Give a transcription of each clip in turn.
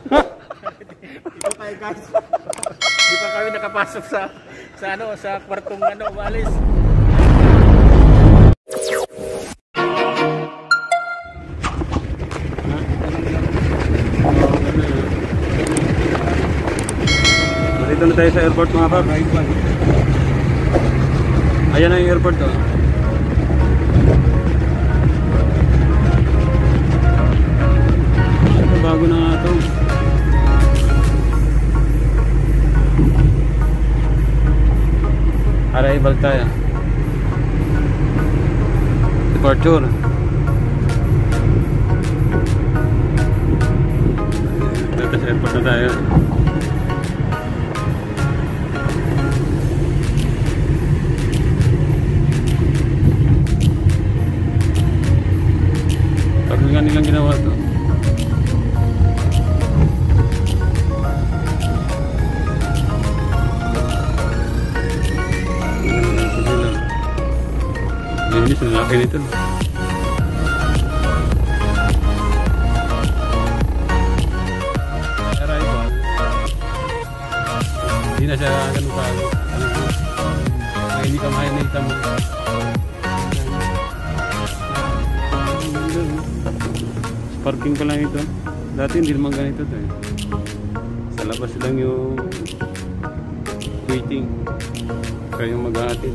Ito tayo guys. Di pa kami nakapasok sa kwartong umalis. Dito na tayo sa airport mga pap. Ayan na yung airport to. Bago na nga ito. Arrival tayo. Departure. Dito sa airport na tayo. Bago nga nilang ginawa ito. Linis na laki nito. Arrival. Hindi na siya ganun pa. Hindi ka makikita mo. Parking pa lang ito. Dati hindi naman ganito to eh. Sa labas lang yung waiting. Kayong mag-aatid.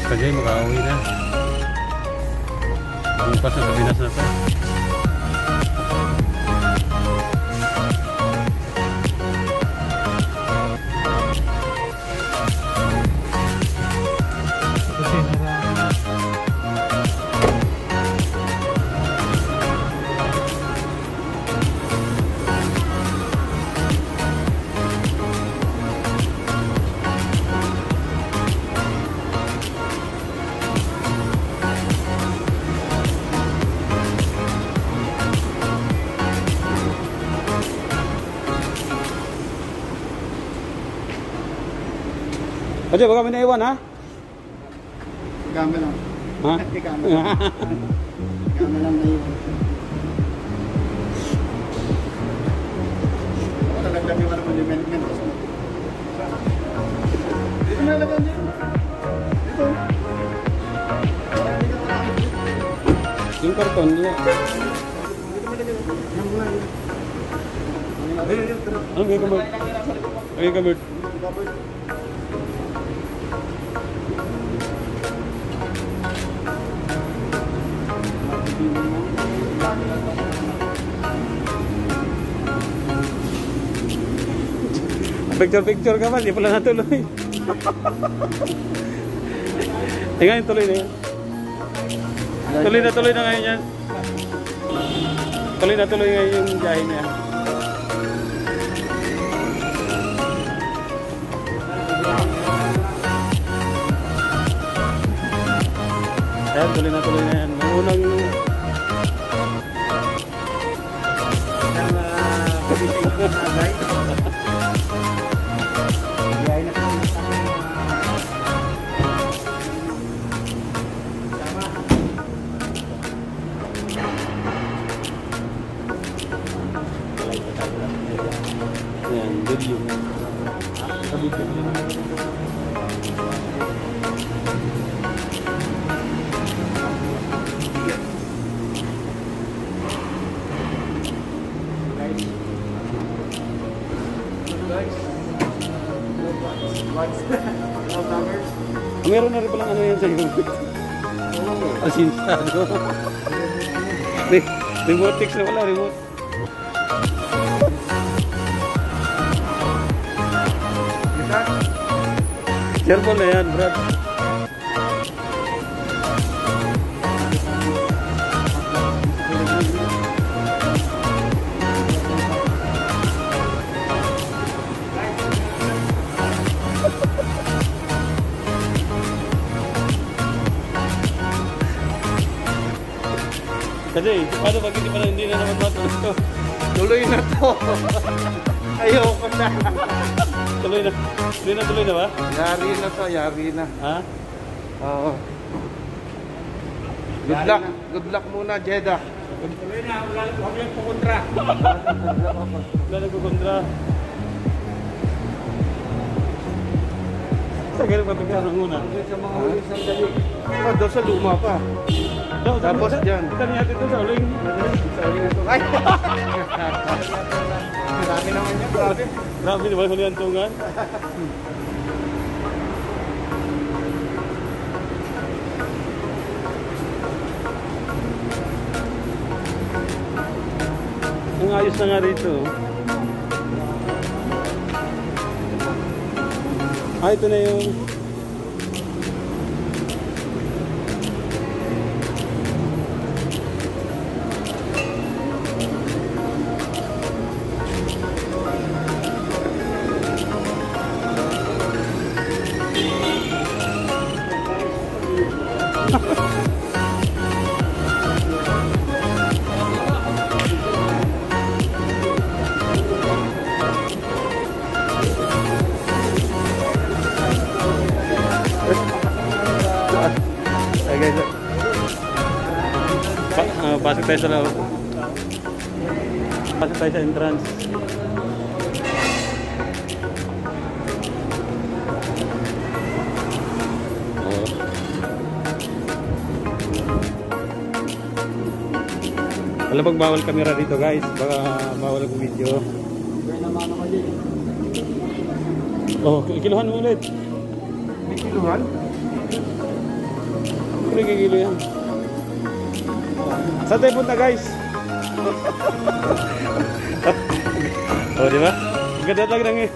Kasi makauwi na. Bukas na sa Pinas na pa. Kasi baka may naiwan ha? Gama lang. Ha? Gama lang. Gama lang naiwan. Ako talaglag yung ano monument. Dito nalagyan dyan. Dito. Yung karton niya. Ano gaya kabert? Gaya kabert? Picture ka ba? Di pala natuloy. Ngayon tuloy na yan. Tuloy na ngayon yan. Tuloy ngayon yung biyahe niya. Ayan, tuloy na yan. Unang yan, video. Meron na rin palang ano yan sa'yo. Asinsado. Remote text na wala, remote. Cellphone na yan, Brad. Kasi, paano pag hindi na naman matuloy to? Tuloy na to. Ayoko na. Tuloy na. Tuloy na ba? Yari na to, yari na. Ha? Oo. Good luck muna, Jeddah. Tuloy na, huwag lang pukontra. Wala nagkukontra. Tagal pa pagkaroon muna. Sa mga uling sandali. Doon sa luma pa. Tapos dyan. Saan natin ito sa uling? Sa uling ito. Ay! Marami naman yan, grabe. Grabe naman, hulihan tungan. Ang ayos na nga rito. Ito na yung pasok tayo sa loob. Pasok tayo sa entrance. Oh. Alam pag bawal camera dito guys, baka bawal ang video. Oh, kiluhan mo ulit. May kiluhan? Pero kikilo yan. Saan tayo punta guys? Oh, di ba? Ganda lang lang eh.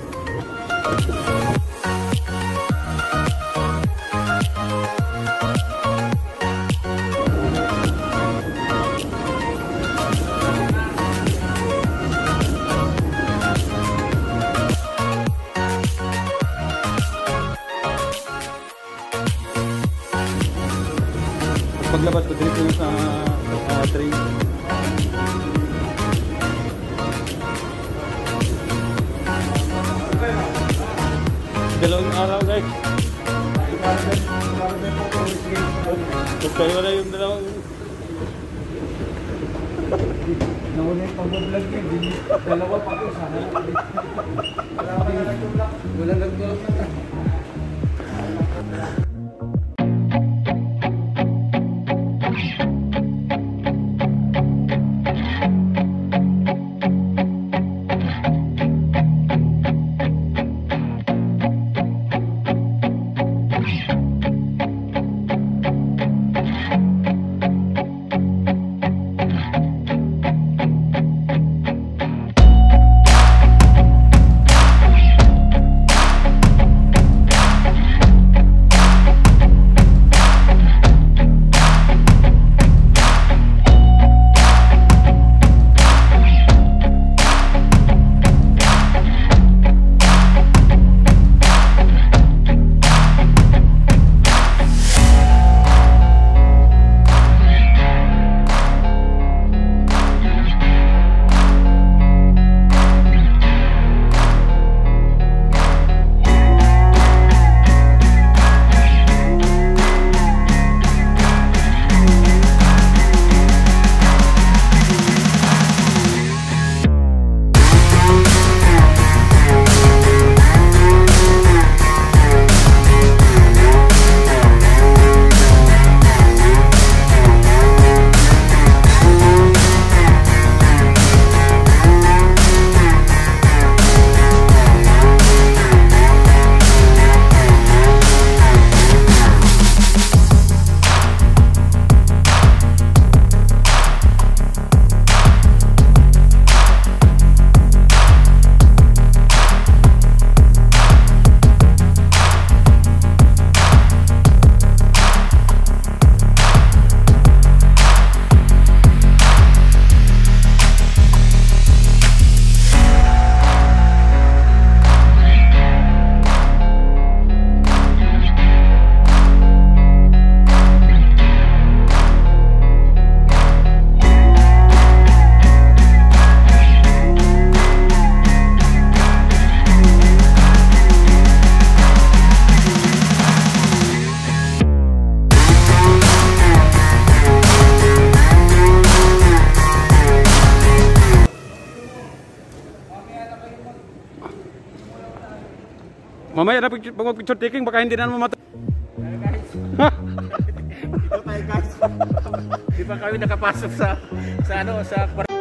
Paglabas ko dito sa train. Dalawang araw guys. Pagkayo na yung dalawang. Nauna yung pag-vlog niya. Dalawa pa ko sana. Wala nagtulog na. Mamaya na pag mag-picture taking, baka hindi na mamatay. Guys. Ito tayo guys. Di pa kami nakapasok sa ano sa kwarto.